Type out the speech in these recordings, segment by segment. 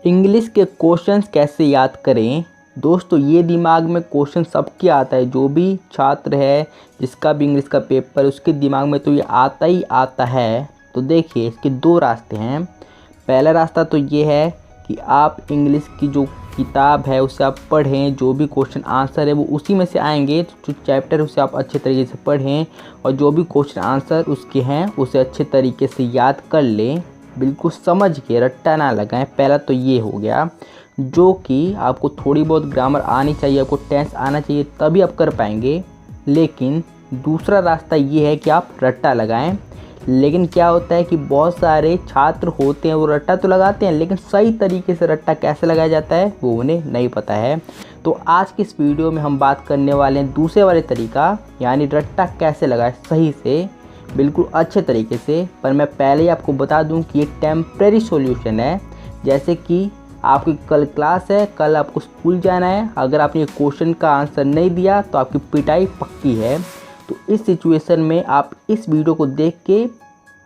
English के questions कैसे याद करें। दोस्तों ये दिमाग में क्वेश्चन सबके आता है, जो भी छात्र है जिसका भी इंग्लिश का पेपर है उसके दिमाग में तो ये आता ही आता है। तो देखिए इसके दो रास्ते हैं। पहला रास्ता तो ये है कि आप इंग्लिश की जो किताब है उसे आप पढ़ें, जो भी क्वेश्चन आंसर है वो उसी में से आएंगे, जो चैप्टर है उसे आप अच्छे तरीके से पढ़ें और जो भी क्वेश्चन आंसर उसके हैं उसे अच्छे तरीके से याद कर लें, बिल्कुल समझ के रट्टा ना लगाएं। पहला तो ये हो गया, जो कि आपको थोड़ी बहुत ग्रामर आनी चाहिए, आपको टेंस आना चाहिए, तभी आप कर पाएंगे। लेकिन दूसरा रास्ता ये है कि आप रट्टा लगाएं। लेकिन क्या होता है कि बहुत सारे छात्र होते हैं वो रट्टा तो लगाते हैं, लेकिन सही तरीके से रट्टा कैसे लगाया जाता है वो उन्हें नहीं पता है। तो आज की इस वीडियो में हम बात करने वाले हैं दूसरे वाले तरीका, यानी रट्टा कैसे लगाए सही से, बिल्कुल अच्छे तरीके से। पर मैं पहले ही आपको बता दूं कि ये टेम्प्रेरी सॉल्यूशन है। जैसे कि आपकी कल क्लास है, कल आपको स्कूल जाना है, अगर आपने क्वेश्चन का आंसर नहीं दिया तो आपकी पिटाई पक्की है। तो इस सिचुएशन में आप इस वीडियो को देख के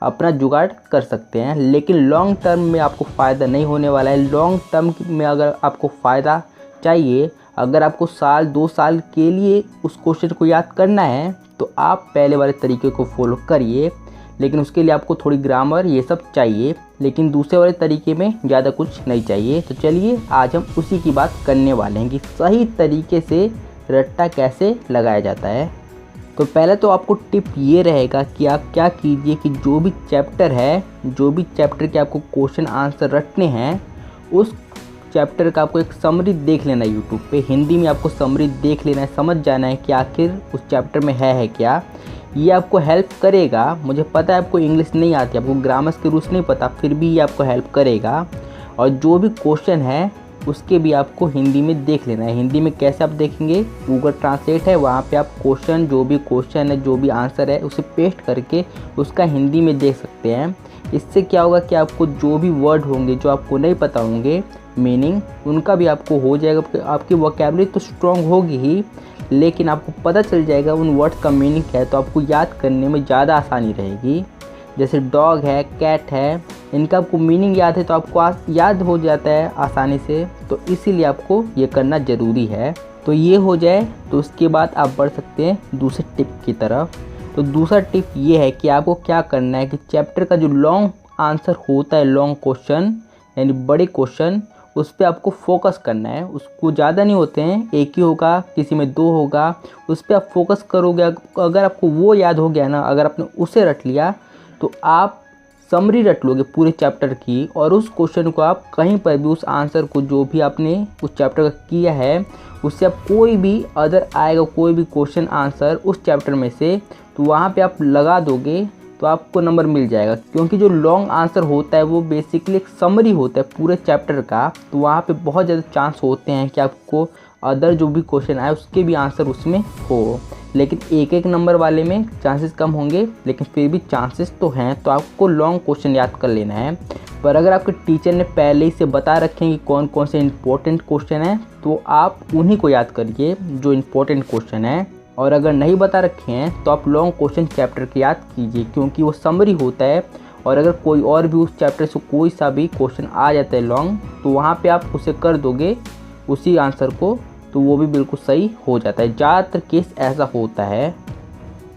अपना जुगाड़ कर सकते हैं, लेकिन लॉन्ग टर्म में आपको फ़ायदा नहीं होने वाला है। लॉन्ग टर्म में अगर आपको फ़ायदा चाहिए, अगर आपको साल 2 साल के लिए उस क्वेश्चन को याद करना है तो आप पहले वाले तरीके को फॉलो करिए, लेकिन उसके लिए आपको थोड़ी ग्रामर ये सब चाहिए, लेकिन दूसरे वाले तरीके में ज़्यादा कुछ नहीं चाहिए। तो चलिए आज हम उसी की बात करने वाले हैं कि सही तरीके से रट्टा कैसे लगाया जाता है। तो पहले तो आपको टिप ये रहेगा कि आप क्या कीजिए कि जो भी चैप्टर है, जो भी चैप्टर के आपको क्वेश्चन आंसर रटने हैं, उस चैप्टर का आपको एक समरी देख लेना है यूट्यूब पे। हिंदी में आपको समरी देख लेना है, समझ जाना है कि आखिर उस चैप्टर में है क्या। ये आपको हेल्प करेगा। मुझे पता है आपको इंग्लिश नहीं आती, आपको ग्रामर्स के रूल्स नहीं पता, फिर भी ये आपको हेल्प करेगा। और जो भी क्वेश्चन है उसके भी आपको हिंदी में देख लेना है। हिंदी में कैसे आप देखेंगे, गूगल ट्रांसलेट है, वहाँ पे आप क्वेश्चन, जो भी क्वेश्चन है, जो भी आंसर है उसे पेस्ट करके उसका हिंदी में देख सकते हैं। इससे क्या होगा कि आपको जो भी वर्ड होंगे जो आपको नहीं पता होंगे मीनिंग, उनका भी आपको हो जाएगा। आपकी वोकैबुलरी तो स्ट्रॉन्ग होगी ही, लेकिन आपको पता चल जाएगा उन वर्ड्स का मीनिंग क्या है, तो आपको याद करने में ज़्यादा आसानी रहेगी। जैसे डॉग है, कैट है, इनका आपको मीनिंग याद है तो आपको याद हो जाता है आसानी से, तो इसीलिए आपको ये करना ज़रूरी है। तो ये हो जाए तो उसके बाद आप बढ़ सकते हैं दूसरे टिप की तरफ। तो दूसरा टिप ये है कि आपको क्या करना है कि चैप्टर का जो लॉन्ग आंसर होता है, लॉन्ग क्वेश्चन यानी बड़े क्वेश्चन, उस पर आपको फोकस करना है। उसको ज़्यादा नहीं होते हैं, एक ही होगा, किसी में 2 होगा, उस पर आप फोकस करोगे। अगर आपको वो याद हो गया ना, अगर आपने उसे रट लिया तो आप समरी रट लोगे पूरे चैप्टर की, और उस क्वेश्चन को आप कहीं पर भी उस आंसर को जो भी आपने उस चैप्टर का किया है उससे आप कोई भी अदर आएगा, कोई भी क्वेश्चन आंसर उस चैप्टर में से, तो वहाँ पे आप लगा दोगे तो आपको नंबर मिल जाएगा। क्योंकि जो लॉन्ग आंसर होता है वो बेसिकली एक समरी होता है पूरे चैप्टर का, तो वहाँ पे बहुत ज़्यादा चांस होते हैं कि आपको अदर जो भी क्वेश्चन आए उसके भी आंसर उसमें हो। लेकिन एक एक नंबर वाले में चांसेस कम होंगे, लेकिन फिर भी चांसेस तो हैं, तो आपको लॉन्ग क्वेश्चन याद कर लेना है। पर अगर आपके टीचर ने पहले ही से बता रखे हैं कि कौन कौन से इंपॉर्टेंट क्वेश्चन हैं, तो आप उन्हीं को याद करिए जो इंपॉर्टेंट क्वेश्चन है। और अगर नहीं बता रखे हैं तो आप लॉन्ग क्वेश्चन चैप्टर के याद कीजिए, क्योंकि वो समरी होता है। और अगर कोई और भी उस चैप्टर से कोई सा भी क्वेश्चन आ जाता है लॉन्ग, तो वहाँ पे आप उसे कर दोगे उसी आंसर को, तो वो भी बिल्कुल सही हो जाता है। ज़्यादातर केस ऐसा होता है।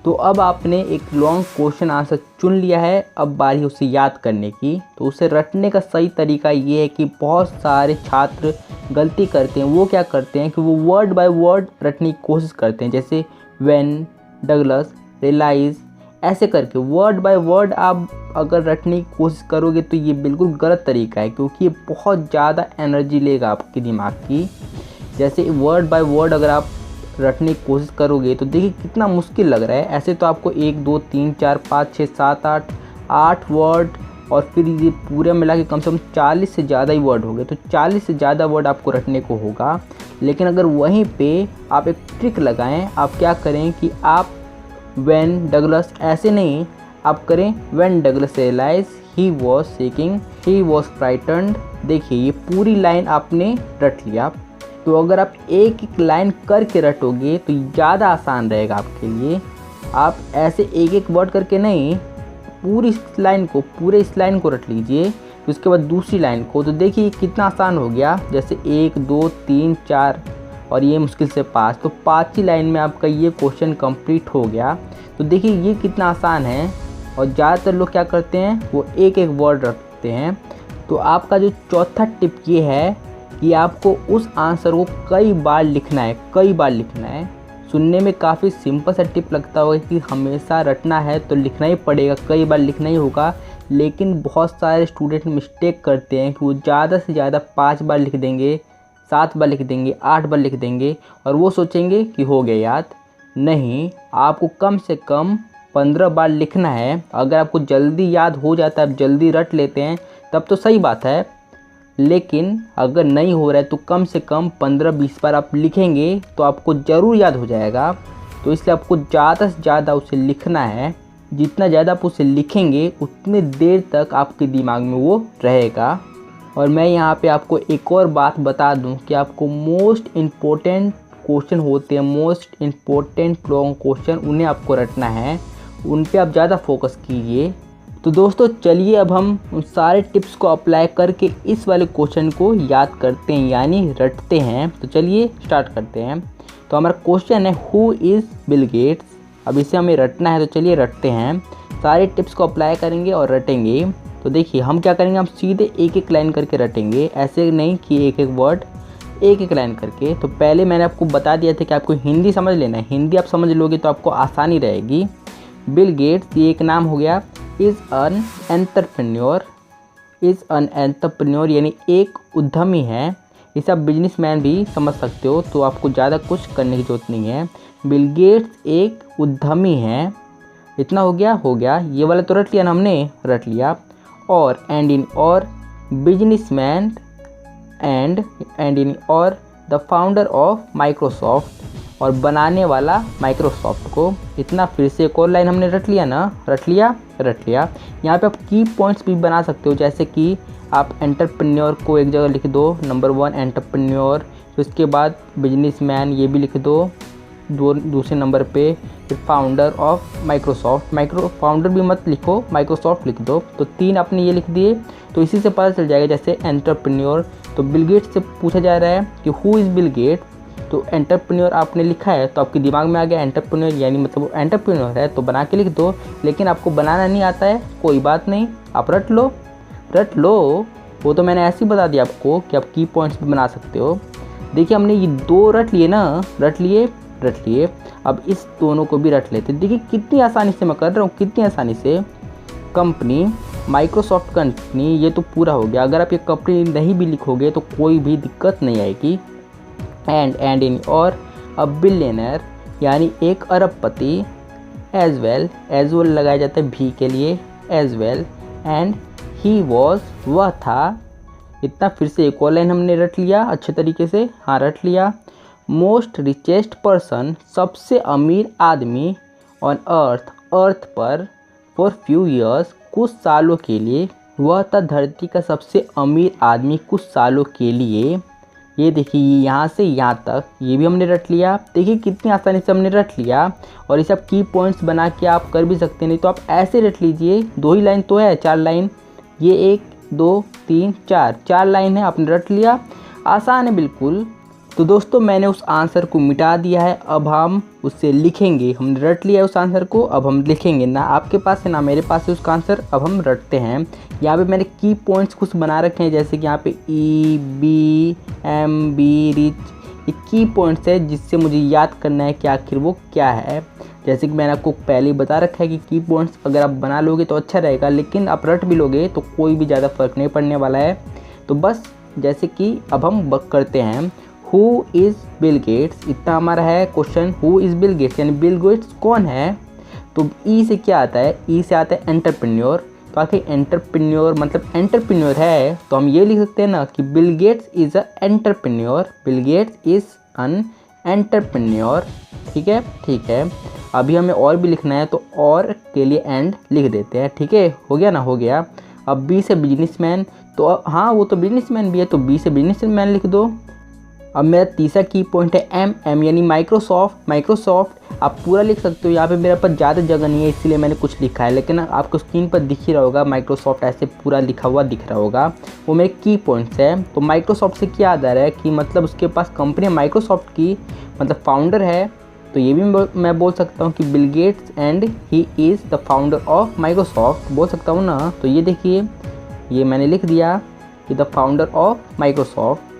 तो अब आपने एक लॉन्ग क्वेश्चन आंसर चुन लिया है, अब बारी उसे याद करने की। तो उसे रटने का सही तरीका ये है कि बहुत सारे छात्र गलती करते हैं। वो क्या करते हैं कि वो वर्ड बाय वर्ड रटने की कोशिश करते हैं, जैसे व्हेन, डगलस, रियलाइज, ऐसे करके वर्ड बाय वर्ड आप अगर रटने की कोशिश करोगे तो ये बिल्कुल गलत तरीका है, क्योंकि ये बहुत ज़्यादा एनर्जी लेगा आपके दिमाग की। जैसे वर्ड बाय वर्ड अगर आप रटने की कोशिश करोगे तो देखिए कितना मुश्किल लग रहा है। ऐसे तो आपको 1 2 3 4 5 6 7 8 वर्ड, और फिर ये पूरे मिला के कम से कम 40 से ज़्यादा ही वर्ड हो गए, तो 40 से ज़्यादा वर्ड आपको रटने को होगा। लेकिन अगर वहीं पे आप एक ट्रिक लगाएं, आप क्या करें कि आप व्हेन डगलस ऐसे नहीं, आप करें when Douglas realise he was seeking, he was frightened. देखिए ये पूरी लाइन आपने रट लिया। तो अगर आप एक एक लाइन करके रटोगे तो ज़्यादा आसान रहेगा आपके लिए। आप ऐसे एक एक वर्ड करके नहीं, पूरी इस लाइन को रट लीजिए। उसके बाद दूसरी लाइन को, तो देखिए कितना आसान हो गया। जैसे 1 2 3 4 और ये मुश्किल से 5, तो 5वीं लाइन में आपका ये क्वेश्चन कंप्लीट हो गया। तो देखिए ये कितना आसान है। और ज़्यादातर लोग क्या करते हैं, वो एक एक वर्ड रखते हैं। तो आपका जो चौथा टिप ये है कि आपको उस आंसर को कई बार लिखना है, कई बार लिखना है। सुनने में काफ़ी सिंपल सा टिप लगता होगा कि हमेशा रटना है तो लिखना ही पड़ेगा, कई बार लिखना ही होगा। लेकिन बहुत सारे स्टूडेंट मिस्टेक करते हैं कि वो ज़्यादा से ज़्यादा 5 बार लिख देंगे, 7 बार लिख देंगे, 8 बार लिख देंगे और वो सोचेंगे कि हो गया याद। नहीं, आपको कम से कम 15 बार लिखना है। अगर आपको जल्दी याद हो जाता है, आप जल्दी रट लेते हैं, तब तो सही बात है। लेकिन अगर नहीं हो रहा है तो कम से कम 15-20 बार आप लिखेंगे तो आपको ज़रूर याद हो जाएगा। तो इसलिए आपको ज़्यादा से ज़्यादा उसे लिखना है। जितना ज़्यादा आप उसे लिखेंगे उतनी देर तक आपके दिमाग में वो रहेगा। और मैं यहाँ पे आपको एक और बात बता दूँ कि आपको मोस्ट इम्पोर्टेंट क्वेश्चन होते हैं, मोस्ट इम्पोर्टेंट लॉन्ग क्वेश्चन, उन्हें आपको रटना है, उन पे आप ज़्यादा फोकस कीजिए। तो दोस्तों चलिए अब हम उन सारे टिप्स को अप्लाई करके इस वाले क्वेश्चन को याद करते हैं, यानी रटते हैं। तो चलिए स्टार्ट करते हैं। तो हमारा क्वेश्चन है हु इज़ बिल गेट्स। अब इसे हमें रटना है, तो चलिए रटते हैं। सारे टिप्स को अप्लाई करेंगे और रटेंगे। तो देखिए हम क्या करेंगे, हम सीधे एक एक लाइन करके रटेंगे, ऐसे नहीं कि एक एक वर्ड, एक एक लाइन करके। तो पहले मैंने आपको बता दिया था कि आपको हिंदी समझ लेना है, हिंदी आप समझ लोगे तो आपको आसानी रहेगी। बिल गेट्स ये एक नाम हो गया। Is an entrepreneur, is an entrepreneur यानी एक उद्यमी है। इसे आप बिजनेसमैन भी समझ सकते हो, तो आपको ज़्यादा कुछ करने की ज़रूरत नहीं है। बिल गेट्स एक उद्यमी है। इतना हो गया, हो गया। ये वाला तो रट लिया ना हमने, रट लिया। और एंड इन और बिजनेसमैन एंड इन और द फाउंडर ऑफ माइक्रोसॉफ्ट, और बनाने वाला माइक्रोसॉफ्ट को। इतना फिर से एक और लाइन हमने रट लिया ना, रट लिया, रट लिया। यहाँ पे आप की पॉइंट्स भी बना सकते हो, जैसे कि आप एंटरप्रेन्योर को एक जगह लिख दो, नंबर 1 एंटरप्रेन्योर, फिर उसके बाद बिजनेसमैन ये भी लिख दो दूसरे नंबर पे, फिर फाउंडर ऑफ माइक्रोसॉफ्ट, फाउंडर भी मत लिखो, माइक्रोसॉफ्ट लिख दो। तो 3 आपने ये लिख दिए। तो इसी से पता चल जाएगा, जैसे एंटरप्रेन्योर, तो बिल गेट्स से पूछा जा रहा है कि हु इज़ बिल गेट्स, तो एंटरप्रेन्योर आपने लिखा है तो आपके दिमाग में आ गया एंटरप्रेन्योर, यानी मतलब वो एंटरप्रेन्योर है, तो बना के लिख दो। लेकिन आपको बनाना नहीं आता है, कोई बात नहीं, आप रट लो, रट लो। वो तो मैंने ऐसे ही बता दिया आपको कि आप की पॉइंट्स भी बना सकते हो। देखिए हमने ये 2 रट लिए ना, रट लिए, रट लिए। अब इस दोनों को भी रट लेते। देखिए कितनी आसानी से मैं कर रहा हूँ, कितनी आसानी से। कंपनी माइक्रोसॉफ्ट कंपनी, ये तो पूरा हो गया। अगर आप ये कंपनी नहीं भी लिखोगे तो कोई भी दिक्कत नहीं आएगी। एंड इन और अ बिलियनर यानी एक अरबपति। एज वेल लगाया जाता है भी के लिए, as well. And he was वह था। इतना फिर से एक और लाइन हमने रट लिया अच्छे तरीके से, हाँ रट लिया। मोस्ट रिचेस्ट पर्सन सबसे अमीर आदमी ऑन अर्थ पर फॉर फ्यू ईयर्स कुछ सालों के लिए। वह था धरती का सबसे अमीर आदमी कुछ सालों के लिए। ये देखिए यहाँ से यहाँ तक ये भी हमने रट लिया। देखिए कितनी आसानी से हमने रट लिया। और इसे आप की पॉइंट्स बना के आप कर भी सकते हैं, नहीं तो आप ऐसे रट लीजिए। 2 ही लाइन तो है, 4 लाइन, ये 1 2 3 4 लाइन है, आपने रट लिया। आसान है बिल्कुल। तो दोस्तों मैंने उस आंसर को मिटा दिया है, अब हम उससे लिखेंगे। हमने रट लिया है उस आंसर को, अब हम लिखेंगे। ना आपके पास है ना मेरे पास है उसका आंसर, अब हम रटते हैं। यहाँ पे मैंने की पॉइंट्स कुछ बना रखे हैं, जैसे कि यहाँ पे E B M B rich, ये की पॉइंट्स है जिससे मुझे याद करना है कि आखिर वो क्या है। जैसे कि मैंने आपको पहले ही बता रखा है कि की पॉइंट्स अगर आप बना लोगे तो अच्छा रहेगा, लेकिन आप रट भी लोगे तो कोई भी ज़्यादा फर्क नहीं पड़ने वाला है। तो बस जैसे कि अब हम करते हैं, हु इज़ बिल गेट्स, इतना हमारा है question. Who is Bill Gates यानी बिल गेट्स कौन है। तो ई से क्या आता है, ई से आता है एंटरप्रेन्योर। तो आखिर एंटरप्रेन्योर मतलब एंटरप्रेन्योर है, तो हम ये लिख सकते हैं ना कि Bill Gates is a entrepreneur, Bill Gates is an entrepreneur. ठीक है, ठीक है। अभी हमें और भी लिखना है, तो और के लिए एंड लिख देते हैं। ठीक है, हो गया ना, हो गया। अब बी से बिजनेसमैन, तो हाँ वो तो बिजनेसमैन भी है, तो बी से बिजनेसमैन लिख दो। अब मेरा तीसरा की पॉइंट है एम यानी माइक्रोसॉफ्ट। आप पूरा लिख सकते हो। यहाँ पे मेरे पास ज़्यादा जगह नहीं है इसलिए मैंने कुछ लिखा है, लेकिन आपको स्क्रीन पर दिख ही रहा होगा माइक्रोसॉफ्ट ऐसे पूरा लिखा हुआ दिख रहा होगा, वो मेरे की पॉइंट्स है। तो माइक्रोसॉफ्ट से क्या याद आ रहा है कि मतलब उसके पास कंपनी माइक्रोसॉफ्ट की मतलब फाउंडर है, तो ये भी मैं बोल सकता हूँ कि Bill gets and he is the founder of Microsoft बोल सकता हूँ ना। तो ये देखिए, ये मैंने लिख दिया कि द फाउंडर ऑफ माइक्रोसॉफ्ट।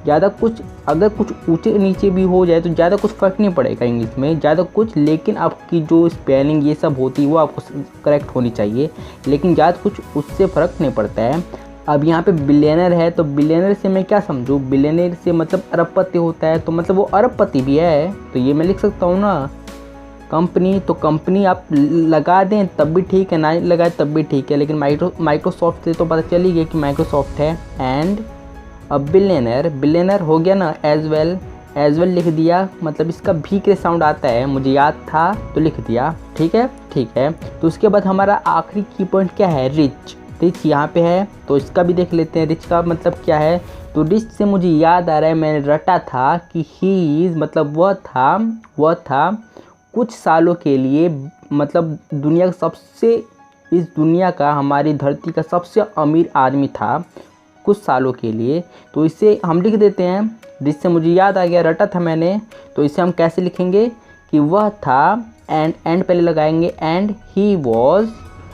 ज़्यादा कुछ अगर कुछ ऊंचे नीचे भी हो जाए तो ज़्यादा कुछ फ़र्क नहीं पड़ेगा इंग्लिश में ज़्यादा कुछ, लेकिन आपकी जो स्पेलिंग ये सब होती है वो आपको करेक्ट होनी चाहिए, लेकिन ज़्यादा कुछ उससे फ़र्क नहीं पड़ता है। अब यहाँ पे बिलियनर है, तो बिलियनर से मैं क्या समझूँ, बिलियनर से मतलब अरबपति होता है, तो मतलब वो अरबपति भी है, तो ये मैं लिख सकता हूँ ना। कंपनी, तो कंपनी आप लगा दें तब भी ठीक है, ना लगाए तब भी ठीक है, लेकिन माइक्रोसॉफ्ट से तो पता चल ही गया कि माइक्रोसॉफ्ट है। एंड अब बिलियनर हो गया ना। एज वेल लिख दिया, मतलब इसका भी के साउंड आता है, मुझे याद था तो लिख दिया। ठीक है। तो उसके बाद हमारा आखिरी की पॉइंट क्या है, रिच यहाँ पे है, तो इसका भी देख लेते हैं रिच का मतलब क्या है। तो रिच से मुझे याद आ रहा है, मैंने रटा था कि ही इज़ मतलब वह था कुछ सालों के लिए मतलब दुनिया का सबसे, इस दुनिया का, हमारी धरती का सबसे अमीर आदमी था कुछ सालों के लिए। तो इसे हम लिख देते हैं, जिससे मुझे याद आ गया, रटा था मैंने। तो इसे हम कैसे लिखेंगे कि वह था, एंड पहले लगाएंगे, एंड ही वॉज,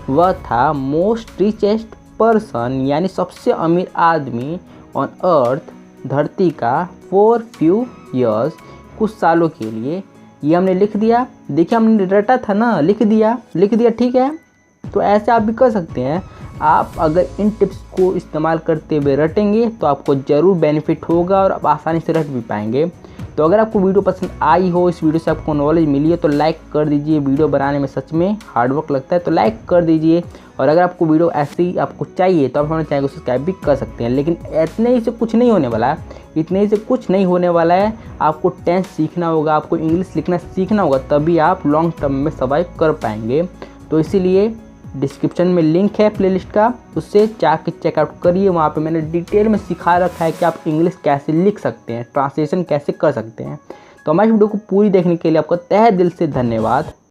वह था मोस्ट रिचेस्ट पर्सन यानी सबसे अमीर आदमी ऑन अर्थ, धरती का, फॉर फ्यू ईयर्स, कुछ सालों के लिए। ये हमने लिख दिया, देखिए हमने रटा था ना, लिख दिया। ठीक है। तो ऐसे आप भी कर सकते हैं। आप अगर इन टिप्स को इस्तेमाल करते हुए रटेंगे तो आपको ज़रूर बेनिफिट होगा और आप आसानी से रट भी पाएंगे। तो अगर आपको वीडियो पसंद आई हो, इस वीडियो से आपको नॉलेज मिली है, तो लाइक कर दीजिए। वीडियो बनाने में सच में हार्डवर्क लगता है, तो लाइक कर दीजिए। और अगर आपको वीडियो ऐसे ही आपको चाहिए तो आप हमारे चैनल को सब्सक्राइब भी कर सकते हैं। लेकिन इतने ही से कुछ नहीं होने वाला है, आपको टेंस सीखना होगा, आपको इंग्लिश लिखना सीखना होगा, तभी आप लॉन्ग टर्म में सर्वाइव कर पाएंगे। तो इसीलिए डिस्क्रिप्शन में लिंक है प्लेलिस्ट का, उससे जाके चेकआउट करिए। वहाँ पे मैंने डिटेल में सिखा रखा है कि आप इंग्लिश कैसे लिख सकते हैं, ट्रांसलेशन कैसे कर सकते हैं। तो हमारी वीडियो को पूरी देखने के लिए आपका तहे दिल से धन्यवाद।